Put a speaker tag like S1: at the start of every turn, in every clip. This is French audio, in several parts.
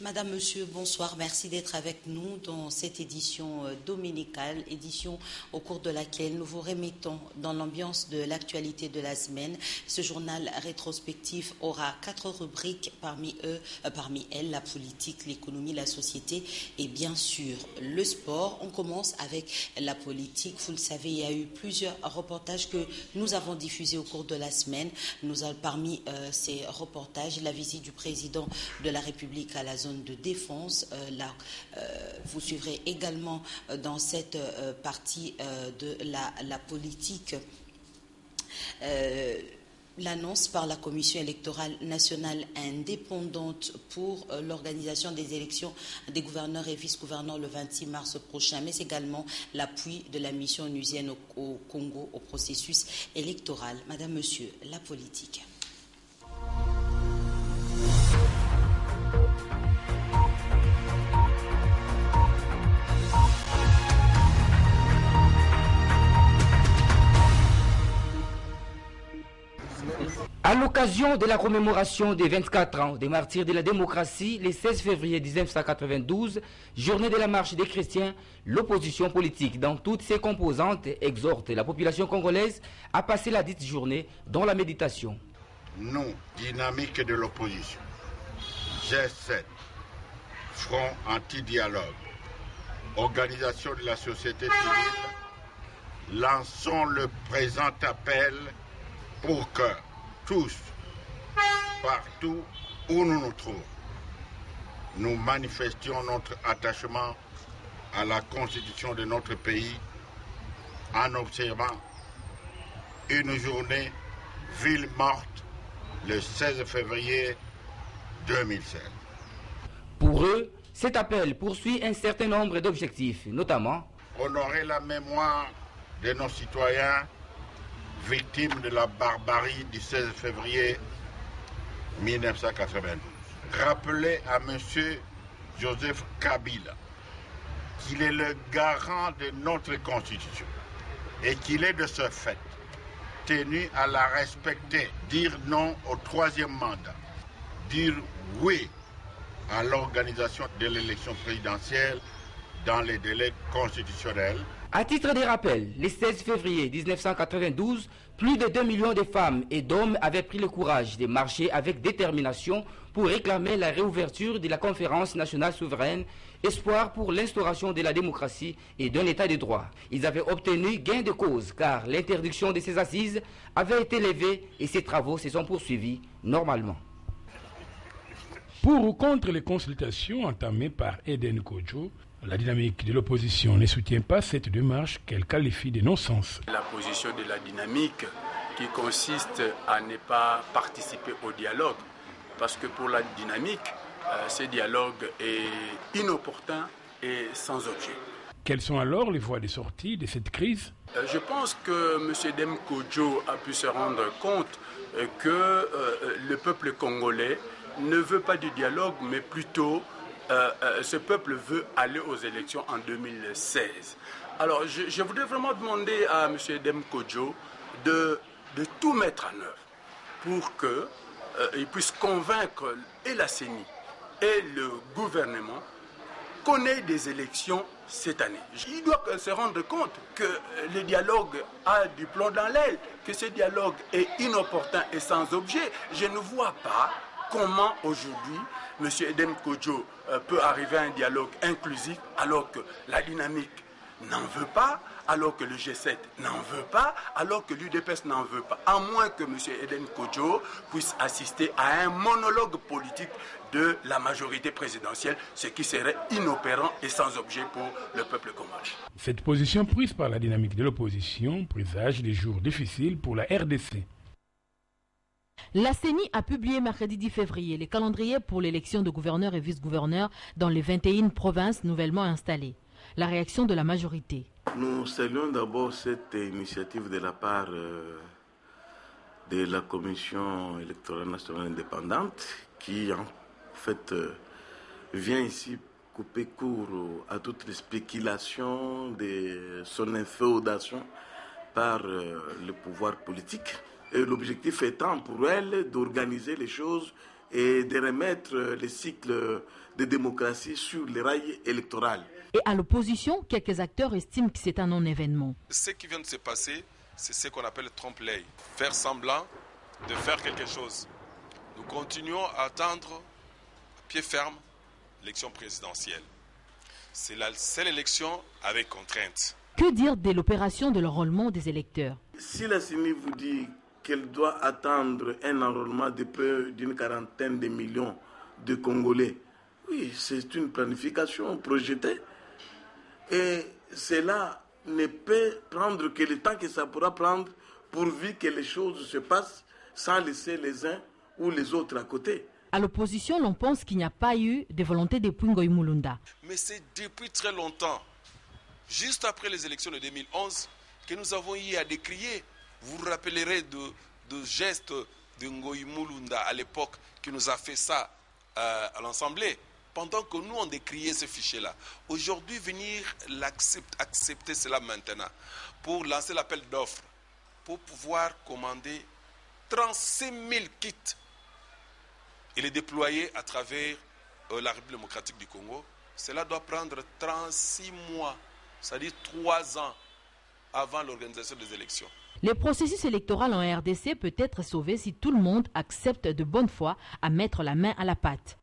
S1: Madame, Monsieur, bonsoir. Merci d'être avec nous dans cette édition dominicale, édition au cours de laquelle nous vous remettons dans l'ambiance de l'actualité de la semaine. Ce journal rétrospectif aura 4 rubriques, parmi elles la politique, l'économie, la société et bien sûr le sport. On commence avec la politique. Vous le savez, il y a eu plusieurs reportages que nous avons diffusés au cours de la semaine. Parmi ces reportages, la visite du président de la République à la zone de défense. Vous suivrez également dans cette partie de la politique l'annonce par la Commission électorale nationale indépendante pour l'organisation des élections des gouverneurs et vice-gouverneurs le 26 mars prochain, mais également l'appui de la mission onusienne au Congo au processus électoral. Madame, Monsieur, la politique.
S2: À l'occasion de la commémoration des 24 ans des martyrs de la démocratie, le 16 février 1992, journée de la marche des chrétiens, l'opposition politique dans toutes ses composantes exhorte la population congolaise à passer la dite journée dans la méditation.
S3: Nous, dynamique de l'opposition, G7, Front anti-dialogue, organisation de la société civile, lançons le présent appel pour que tous, partout où nous nous trouvons, nous manifestions notre attachement à la constitution de notre pays en observant une journée ville morte le 16 février 2016.
S2: Pour eux, cet appel poursuit un certain nombre d'objectifs, notamment
S3: honorer la mémoire de nos citoyens victimes de la barbarie du 16 février 1992. Rappeler à M. Joseph Kabila qu'il est le garant de notre Constitution et qu'il est de ce fait tenu à la respecter, dire non au 3e mandat, dire oui à l'organisation de l'élection présidentielle dans les délais constitutionnels.
S2: À titre de rappel, le 16 février 1992, plus de 2 millions de femmes et d'hommes avaient pris le courage de marcher avec détermination pour réclamer la réouverture de la conférence nationale souveraine, espoir pour l'instauration de la démocratie et d'un état de droit. Ils avaient obtenu gain de cause car l'interdiction de ces assises avait été levée et ces travaux se sont poursuivis normalement.
S4: Pour ou contre les consultations entamées par Eden Kojo, la dynamique de l'opposition ne soutient pas cette démarche qu'elle qualifie de non-sens.
S5: La position de la dynamique qui consiste à ne pas participer au dialogue, parce que pour la dynamique, ce dialogue est inopportun et sans objet.
S4: Quelles sont alors les voies de sortie de cette crise ?
S5: Je pense que M. Dem Kojo a pu se rendre compte que le peuple congolais ne veut pas du dialogue, mais plutôt ce peuple veut aller aux élections en 2016. Alors je voudrais vraiment demander à M. Dem Kojo de tout mettre en œuvre pour qu'il puisse convaincre et la CENI et le gouvernement qu'on ait des élections cette année. Il doit se rendre compte que le dialogue a du plomb dans l'aile, que ce dialogue est inopportun et sans objet. Je ne vois pas comment aujourd'hui M. Eden Kojo peut arriver à un dialogue inclusif alors que la dynamique n'en veut pas, alors que le G7 n'en veut pas, alors que l'UDPS n'en veut pas, à moins que M. Eden Kojo puisse assister à un monologue politique de la majorité présidentielle, ce qui serait inopérant et sans objet pour le peuple congolais.
S4: Cette position prise par la dynamique de l'opposition présage des jours difficiles pour la RDC.
S6: La CENI a publié mercredi 10 février le calendrier pour l'élection de gouverneurs et vice-gouverneurs dans les 21 provinces nouvellement installées. La réaction de la majorité.
S7: Nous saluons d'abord cette initiative de la part de la Commission électorale nationale indépendante qui en fait vient ici couper court à toutes les spéculations de son inféodation par le pouvoir politique. Et l'objectif étant pour elle d'organiser les choses et de remettre le cycle de démocratie sur les rails électoraux.
S6: Et à l'opposition, quelques acteurs estiment que c'est un non-événement.
S8: Ce qui vient de se passer, c'est ce qu'on appelle trompe-l'œil. Faire semblant de faire quelque chose. Nous continuons à attendre pied ferme l'élection présidentielle. C'est la seule élection avec contrainte.
S6: Que dire de l'opération de l'enrôlement des électeurs?
S7: Si la CENI vous dit qu'elle doit attendre un enrôlement de peu d'une quarantaine de millions de Congolais, oui, c'est une planification projetée. Et cela ne peut prendre que le temps que ça pourra prendre pourvu que les choses se passent sans laisser les uns ou les autres à côté.
S6: À l'opposition, l'on pense qu'il n'y a pas eu de volonté depuis Ngoï Mulunda.
S8: Mais c'est depuis très longtemps, juste après les élections de 2011, que nous avons eu à décrier. Vous vous rappellerez de gestes de Ngoï Mulunda à l'époque qui nous a fait ça à l'Assemblée. Pendant que nous, on décriait ce fichier-là. Aujourd'hui, venir accepter cela maintenant, pour lancer l'appel d'offres, pour pouvoir commander 36 000 kits et les déployer à travers la République démocratique du Congo, cela doit prendre 36 mois, c'est-à-dire 3 ans avant l'organisation des élections.
S6: Le processus électoral en RDC peut être sauvé si tout le monde accepte de bonne foi à mettre la main à la pâte.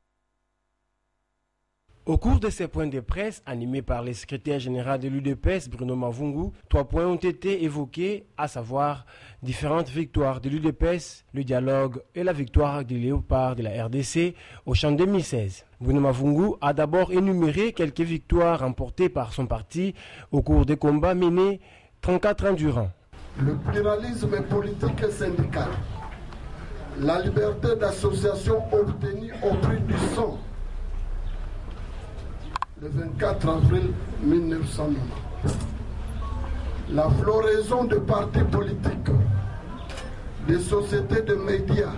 S9: Au cours de ces points de presse, animés par le secrétaire général de l'UDPS, Bruno Mavungu, 3 points ont été évoqués, à savoir différentes victoires de l'UDPS, le dialogue et la victoire des léopards de la RDC au champ 2016. Bruno Mavungu a d'abord énuméré quelques victoires remportées par son parti au cours des combats menés 34 ans durant.
S10: Le pluralisme politique et syndical, la liberté d'association obtenue au prix du sang, le 24 avril 1990. La floraison de partis politiques, des sociétés de médias,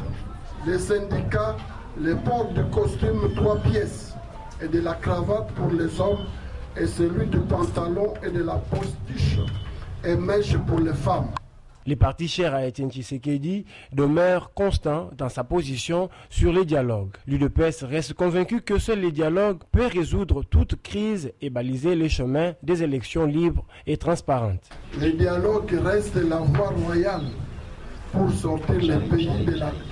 S10: des syndicats, le port du costume 3 pièces et de la cravate pour les hommes et celui du pantalon et de la postiche et mèche pour les femmes.
S9: Le parti cher à Etienne Tshisekedi demeure constant dans sa position sur les dialogues. L'UDPS reste convaincu que seul le dialogue peut résoudre toute crise et baliser les chemins des élections libres et transparentes.
S10: Le dialogue reste la voie royale pour sortir le pays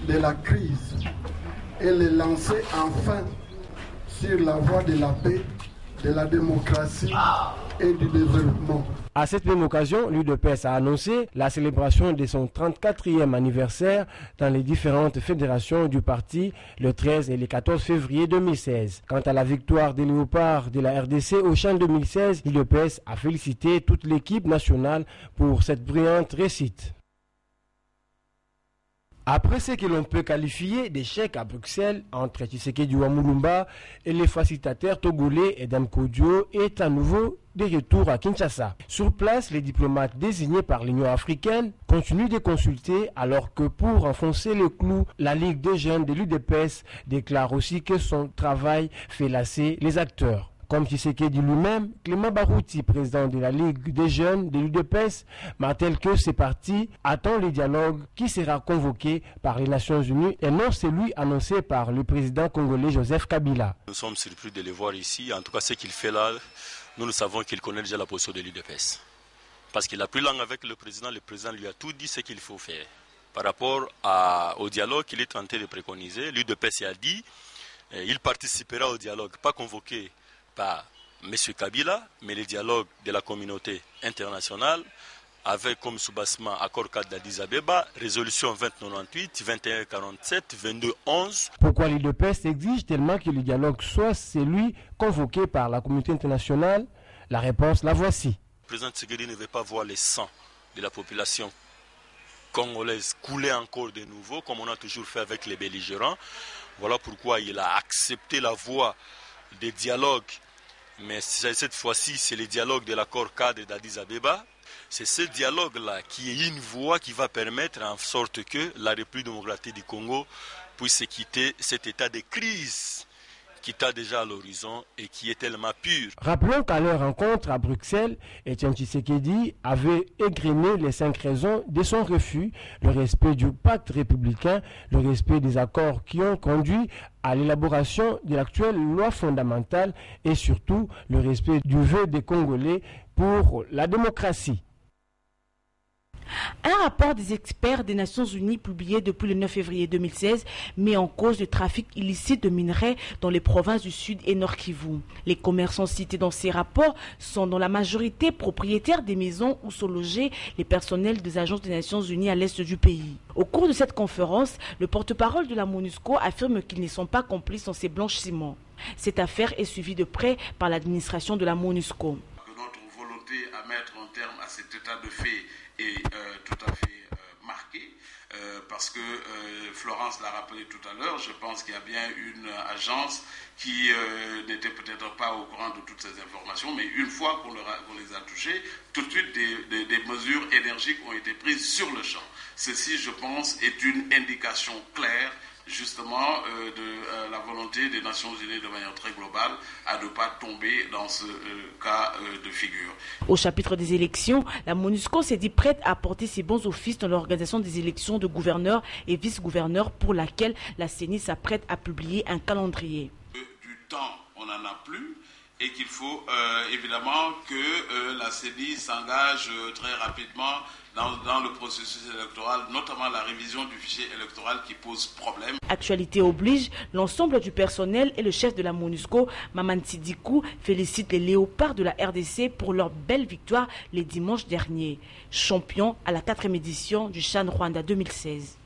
S10: de la crise et le lancer enfin sur la voie de la paix, de la démocratie et du développement.
S9: À cette même occasion, l'UDPS a annoncé la célébration de son 34e anniversaire dans les différentes fédérations du parti le 13 et le 14 février 2016. Quant à la victoire des léopards de la RDC au champ 2016, l'UDPS a félicité toute l'équipe nationale pour cette brillante réussite. Après ce que l'on peut qualifier d'échec à Bruxelles entre Tshisekedi Mulumba et les facilitateurs togolais Edem Kodjo est à nouveau de retour à Kinshasa. Sur place, les diplomates désignés par l'Union africaine continuent de consulter alors que pour enfoncer le clou, la Ligue des jeunes de l'UDPS déclare aussi que son travail fait lasser les acteurs. Comme Tshisekedi lui-même, Clément Barouti, président de la Ligue des jeunes de l'UDPS, martèle que ce parti attend le dialogue qui sera convoqué par les Nations Unies et non celui annoncé par le président congolais Joseph Kabila.
S11: Nous sommes surpris de le voir ici. En tout cas, ce qu'il fait là, nous savons qu'il connaît déjà la position de l'UDPS. Parce qu'il a pris langue avec le président lui a tout dit ce qu'il faut faire. Par rapport au dialogue qu'il est tenté de préconiser, l'UDPS a dit qu'il participera au dialogue, pas convoqué par M. Kabila, mais le dialogue de la communauté internationale avec comme soubassement accord cadre d'Addis Abeba, résolution 2098, 2147, 2211.
S9: Pourquoi l'UDPS exige tellement que le dialogue soit celui convoqué par la communauté internationale? La réponse, la voici.
S11: Le président Tshisekedi ne veut pas voir les sangs de la population congolaise couler encore de nouveau, comme on a toujours fait avec les belligérants. Voilà pourquoi il a accepté la voie des dialogues. Mais cette fois-ci, c'est le dialogue de l'accord cadre d'Addis Abeba. C'est ce dialogue-là qui est une voie qui va permettre en sorte que la République démocratique du Congo puisse quitter cet état de crise qui t'a déjà à l'horizon et qui est tellement pur.
S9: Rappelons qu'à leur rencontre à Bruxelles, Etienne Tshisekedi avait égrené les 5 raisons de son refus: le respect du pacte républicain, le respect des accords qui ont conduit à l'élaboration de l'actuelle loi fondamentale et surtout le respect du vœu des Congolais pour la démocratie.
S12: Un rapport des experts des Nations Unies publié depuis le 9 février 2016 met en cause le trafic illicite de minerais dans les provinces du Sud et Nord Kivu. Les commerçants cités dans ces rapports sont dans la majorité propriétaires des maisons où sont logés les personnels des agences des Nations Unies à l'est du pays. Au cours de cette conférence, le porte-parole de la MONUSCO affirme qu'ils ne sont pas complices dans ces blanchiments. Cette affaire est suivie de près par l'administration de la MONUSCO.
S13: Notre volonté à mettre un terme à cet état de fait est tout à fait marquée, parce que Florence l'a rappelé tout à l'heure, je pense qu'il y a bien une agence qui n'était peut-être pas au courant de toutes ces informations, mais une fois qu'on les a touchées, tout de suite des mesures énergiques ont été prises sur le champ. Ceci, je pense, est une indication claire justement de la volonté des Nations Unies de manière très globale à ne pas tomber dans ce cas de figure.
S12: Au chapitre des élections, la MONUSCO s'est dit prête à apporter ses bons offices dans l'organisation des élections de gouverneurs et vice-gouverneurs pour laquelle la CENI s'apprête à publier un calendrier.
S13: Du temps, on n'en a plus. Et qu'il faut évidemment que la CENI s'engage très rapidement dans le processus électoral, notamment la révision du fichier électoral qui pose problème.
S12: Actualité oblige, l'ensemble du personnel et le chef de la MONUSCO, Maman Sidikou, félicite les léopards de la RDC pour leur belle victoire les dimanches derniers. Champion à la 4e édition du Chan Rwanda 2016.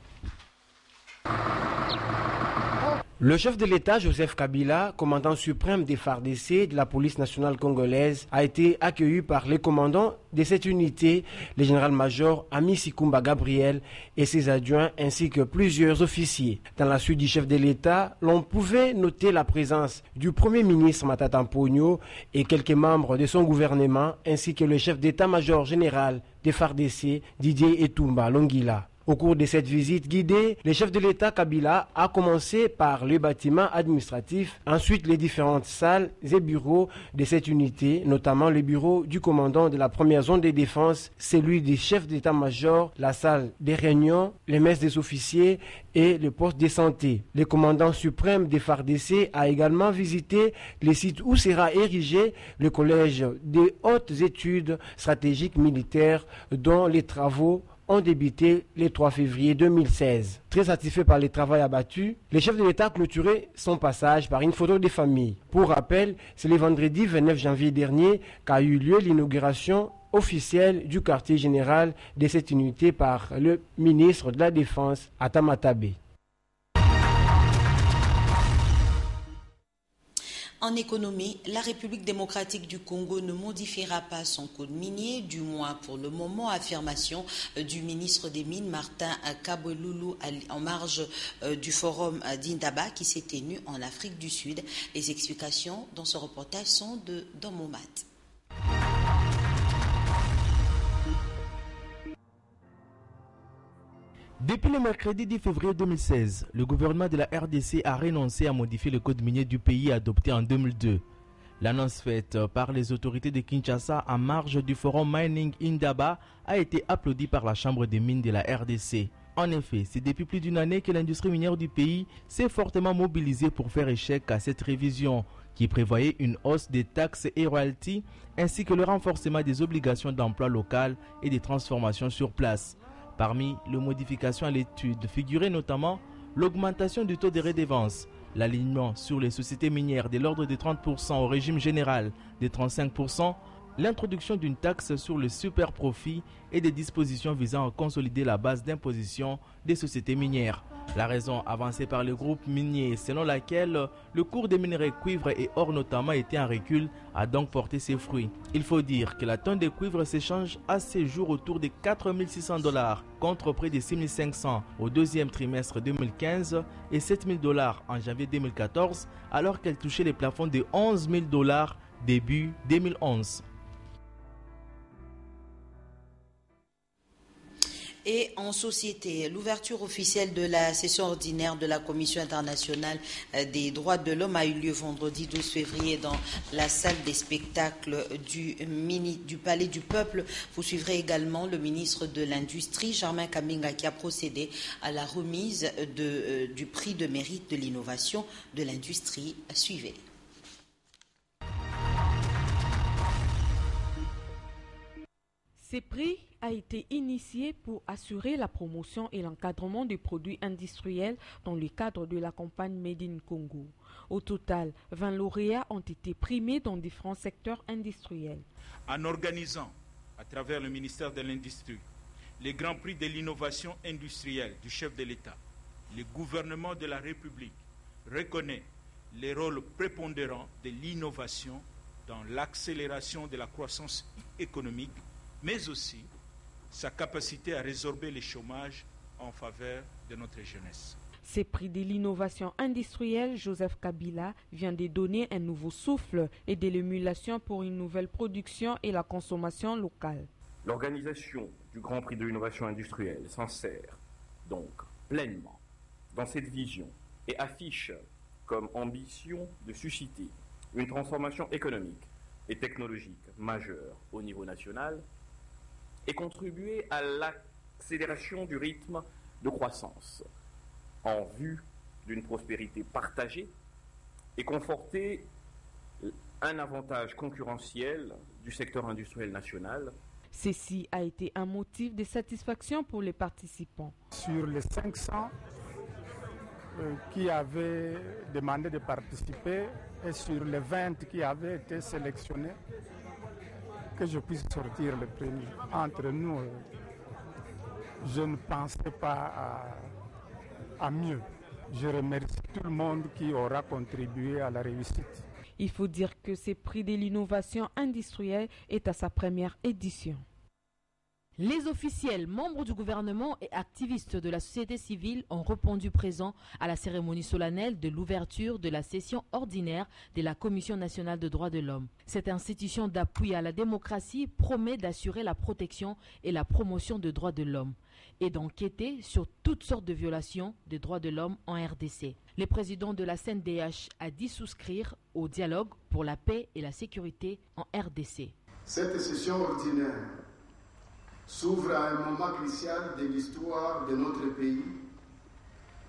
S9: Le chef de l'État, Joseph Kabila, commandant suprême des FARDC de la police nationale congolaise, a été accueilli par les commandants de cette unité, le général-major Ami Sikumba Gabriel et ses adjoints, ainsi que plusieurs officiers. Dans la suite du chef de l'État, l'on pouvait noter la présence du Premier ministre Matata Mponyo et quelques membres de son gouvernement, ainsi que le chef d'état-major général des FARDC, Didier Etumba Longila. Au cours de cette visite guidée, le chef de l'État Kabila a commencé par le bâtiment administratif, ensuite les différentes salles et bureaux de cette unité, notamment le bureau du commandant de la première zone de défense, celui du chef d'état-major, la salle des réunions, les messes des officiers et le poste de santé. Le commandant suprême des FARDC a également visité les sites où sera érigé le collège des hautes études stratégiques militaires dont les travaux ont débuté le 3 février 2016. Très satisfait par les travaux abattus, le chef de l'État a clôturé son passage par une photo des familles. Pour rappel, c'est le vendredi 29 janvier dernier qu'a eu lieu l'inauguration officielle du quartier général de cette unité par le ministre de la Défense, Atamatabe.
S1: En économie, la République démocratique du Congo ne modifiera pas son code minier, du moins pour le moment, affirmation du ministre des Mines, Martin Kabweloulou, en marge du forum d'Indaba qui s'est tenu en Afrique du Sud. Les explications dans ce reportage sont de Domomat.
S14: Depuis le mercredi 10 février 2016, le gouvernement de la RDC a renoncé à modifier le code minier du pays adopté en 2002. L'annonce faite par les autorités de Kinshasa en marge du forum Mining Indaba a été applaudie par la Chambre des mines de la RDC. En effet, c'est depuis plus d'une année que l'industrie minière du pays s'est fortement mobilisée pour faire échec à cette révision qui prévoyait une hausse des taxes et royalties ainsi que le renforcement des obligations d'emploi local et des transformations sur place. Parmi les modifications à l'étude figurait notamment l'augmentation du taux de redevance, l'alignement sur les sociétés minières de l'ordre de 30% au régime général de 35%, l'introduction d'une taxe sur le super profit et des dispositions visant à consolider la base d'imposition des sociétés minières. La raison avancée par le groupe minier selon laquelle le cours des minerais cuivre et or notamment était en recul a donc porté ses fruits. Il faut dire que la tonne de cuivre s'échange à ces jours autour de 4 600 $ contre près de 6 500 au deuxième trimestre 2015 et 7 000 $ en janvier 2014 alors qu'elle touchait les plafonds de 11 000 $ début 2011.
S1: Et en société, l'ouverture officielle de la session ordinaire de la Commission internationale des droits de l'homme a eu lieu vendredi 12 février dans la salle des spectacles du Palais du Peuple. Vous suivrez également le ministre de l'Industrie, Germain Kaminga, qui a procédé à la remise du prix de mérite de l'innovation de l'industrie. Suivez.
S12: Ce prix a été initié pour assurer la promotion et l'encadrement des produits industriels dans le cadre de la campagne Made in Congo. Au total, 20 lauréats ont été primés dans différents secteurs industriels.
S15: En organisant, à travers le ministère de l'Industrie, les grands prix de l'innovation industrielle du chef de l'État, le gouvernement de la République reconnaît les rôles prépondérants de l'innovation dans l'accélération de la croissance économique, mais aussi sa capacité à résorber le chômage en faveur de notre jeunesse.
S12: Ces prix de l'innovation industrielle, Joseph Kabila vient de donner un nouveau souffle et de l'émulation pour une nouvelle production et la consommation locale.
S16: L'organisation du Grand Prix de l'innovation industrielle s'insère donc pleinement dans cette vision et affiche comme ambition de susciter une transformation économique et technologique majeure au niveau national et contribuer à l'accélération du rythme de croissance en vue d'une prospérité partagée et conforter un avantage concurrentiel du secteur industriel national.
S12: Ceci a été un motif de satisfaction pour les participants.
S17: Sur les 500 qui avaient demandé de participer et sur les 20 qui avaient été sélectionnés, que je puisse sortir le premier. Entre nous, je ne pensais pas à mieux. Je remercie tout le monde qui aura contribué à la réussite.
S12: Il faut dire que ce prix de l'innovation industrielle est à sa première édition.
S6: Les officiels, membres du gouvernement et activistes de la société civile ont répondu présents à la cérémonie solennelle de l'ouverture de la session ordinaire de la Commission nationale des droits de l'homme. Cette institution d'appui à la démocratie promet d'assurer la protection et la promotion des droits de l'homme et d'enquêter sur toutes sortes de violations des droits de l'homme en RDC. Le président de la CNDH a dit souscrire au dialogue pour la paix et la sécurité en RDC.
S10: Cette session ordinaire s'ouvre à un moment crucial de l'histoire de notre pays,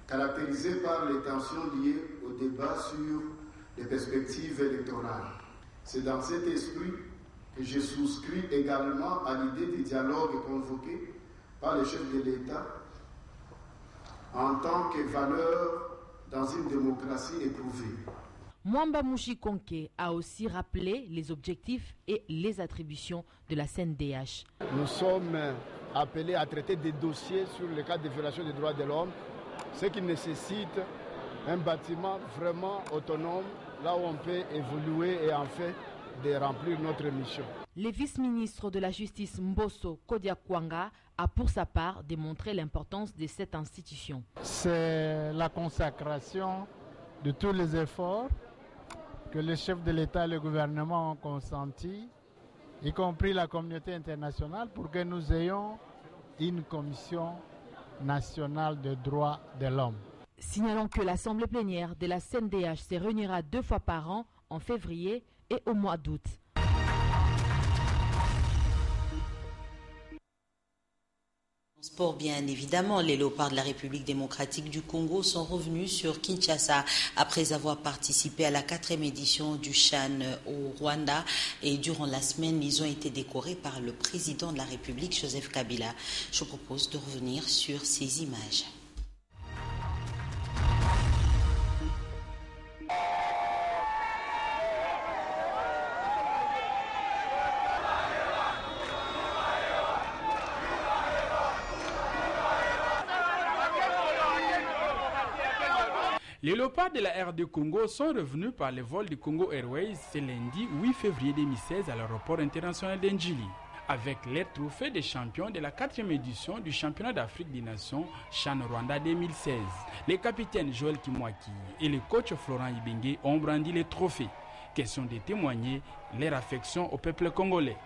S10: caractérisé par les tensions liées au débat sur les perspectives électorales. C'est dans cet esprit que je souscris également à l'idée du dialogue convoqué par le chef de l'État en tant que valeur dans une démocratie éprouvée.
S6: Mwamba Mouchikonke a aussi rappelé les objectifs et les attributions de la CNDH.
S18: Nous sommes appelés à traiter des dossiers sur le cas de violation des droits de l'homme, ce qui nécessite un bâtiment vraiment autonome, là où on peut évoluer et en fait de remplir notre mission.
S6: Le vice-ministre de la Justice Mbosso Kodiakwanga a pour sa part démontré l'importance de cette institution.
S18: C'est la consacration de tous les efforts que le chef de l'État et le gouvernement ont consenti, y compris la communauté internationale, pour que nous ayons une commission nationale des droits de l'homme.
S6: Signalons que l'Assemblée plénière de la CNDH se réunira 2 fois par an, en février et au mois d'août.
S1: Sport, bien évidemment, les léopards de la République démocratique du Congo sont revenus sur Kinshasa après avoir participé à la 4e édition du CHAN au Rwanda. Et durant la semaine, ils ont été décorés par le président de la République, Joseph Kabila. Je vous propose de revenir sur ces images.
S4: Les léopards de la RD Congo sont revenus par le vol du Congo Airways ce lundi 8 février 2016 à l'aéroport international d'Njili, avec les trophées des champions de la 4e édition du championnat d'Afrique des Nations CHAN Rwanda 2016. Les capitaines Joël Kimwaki et le coach Florent Ibenge ont brandi les trophées. Question de témoigner leur affection au peuple congolais.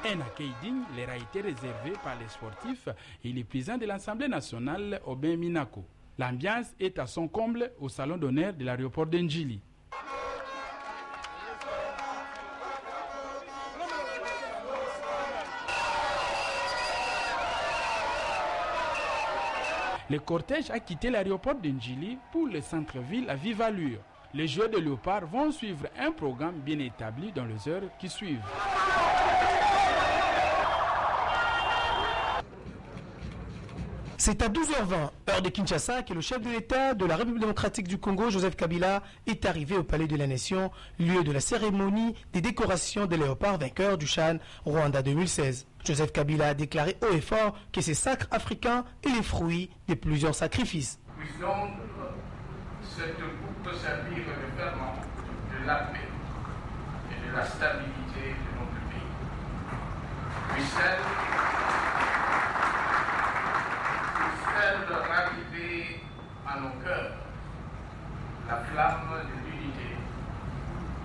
S4: Un accueil digne leur a été réservé par les sportifs et les présidents de l'Assemblée nationale Aubin Minako. L'ambiance est à son comble au salon d'honneur de l'aéroport d'Ndjili. Le cortège a quitté l'aéroport d'Ndjili pour le centre-ville à vive allure. Les joueurs de Léopard vont suivre un programme bien établi dans les heures qui suivent.
S19: C'est à 12h20, heure de Kinshasa, que le chef de l'État de la République démocratique du Congo, Joseph Kabila, est arrivé au Palais de la Nation, lieu de la cérémonie des décorations des léopards vainqueurs du CHAN Rwanda 2016. Joseph Kabila a déclaré haut et fort que ces sacres africains est les fruits de plusieurs sacrifices.
S20: Puisse donc cette coupe servir de ferment de la paix et de la stabilité de notre pays. Puisse-t-elle raviver à nos cœurs la flamme de l'unité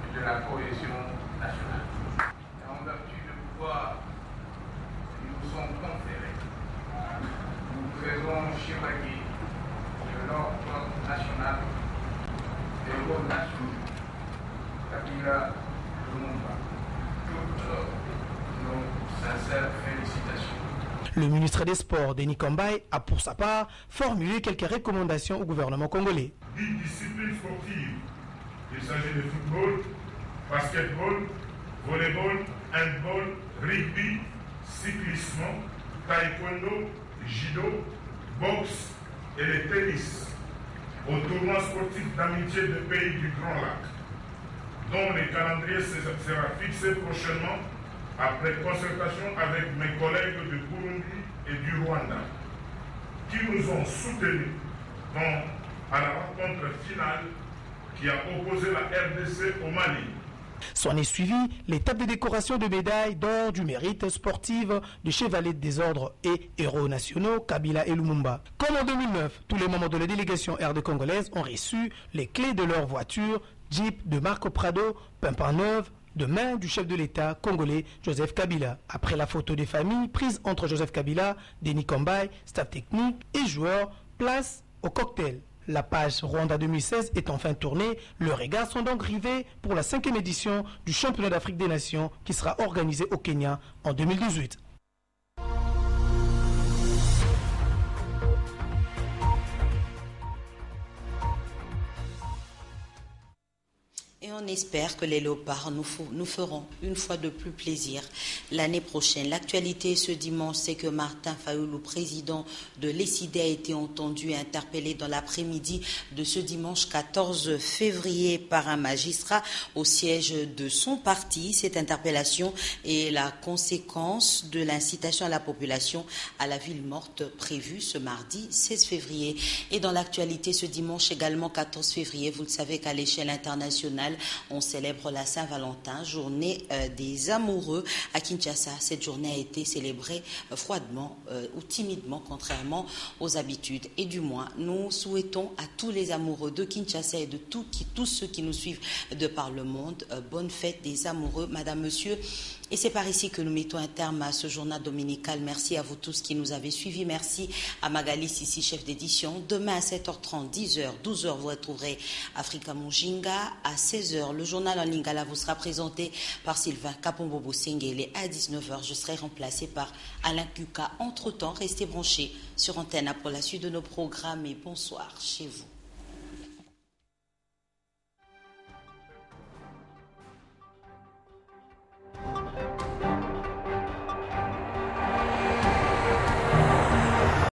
S20: et de la cohésion nationale. Et en vertu du pouvoir qui nous sont conférés, nous faisons chevalier de l'ordre national des héros nationaux, Kabila Lumumba. Toutes nos sincères félicitations.
S19: Le ministre des Sports, Denis Combay, a pour sa part formulé quelques recommandations au gouvernement congolais.
S21: 10 disciplines sportives. Il s'agit de football, basketball, volleyball, handball, rugby, cyclisme, taekwondo, judo, boxe et le tennis. Au tournoi sportif d'amitié des pays du Grand Lac, dont le calendrier sera fixé prochainement après concertation avec mes collègues du Burundi et du Rwanda, qui nous ont soutenus à la rencontre finale qui a opposé la RDC au Mali.
S19: S'en est suivi l'étape de décoration de médailles d'or du mérite sportive de chevaliers de désordre et héros nationaux Kabila et Lumumba. Comme en 2009, tous les membres de la délégation RD congolaise ont reçu les clés de leur voiture Jeep de Marco Prado, pimpin neuve, de main du chef de l'État congolais Joseph Kabila. Après la photo des familles prise entre Joseph Kabila, Denis Combay, staff technique et joueurs, place au cocktail. La page Rwanda 2016 est enfin tournée. Le regard sont donc rivés pour la 5e édition du championnat d'Afrique des Nations qui sera organisé au Kenya en 2018.
S1: Et on espère que les léopards nous feront une fois de plus plaisir l'année prochaine. L'actualité ce dimanche, c'est que Martin Fayoulou, président de l'ESID, a été entendu et interpellé dans l'après-midi de ce dimanche 14 février par un magistrat au siège de son parti. Cette interpellation est la conséquence de l'incitation à la population à la ville morte prévue ce mardi 16 février. Et dans l'actualité ce dimanche également 14 février, vous le savez qu'à l'échelle internationale, on célèbre la Saint-Valentin, journée des amoureux. À Kinshasa, cette journée a été célébrée froidement ou timidement, contrairement aux habitudes. Et du moins, nous souhaitons à tous les amoureux de Kinshasa et de tous ceux qui nous suivent de par le monde, bonne fête des amoureux, madame, monsieur. Et c'est par ici que nous mettons un terme à ce journal dominical. Merci à vous tous qui nous avez suivis. Merci à Magali Sissi, chef d'édition. Demain à 7h30, 10h, 12h, vous retrouverez Africa Mujinga. À 16h, le journal en lingala vous sera présenté par Sylvain Kapombobo Sengele. À 19h, je serai remplacé par Alain Kuka. Entre-temps, restez branchés sur Antenne pour la suite de nos programmes et bonsoir chez vous.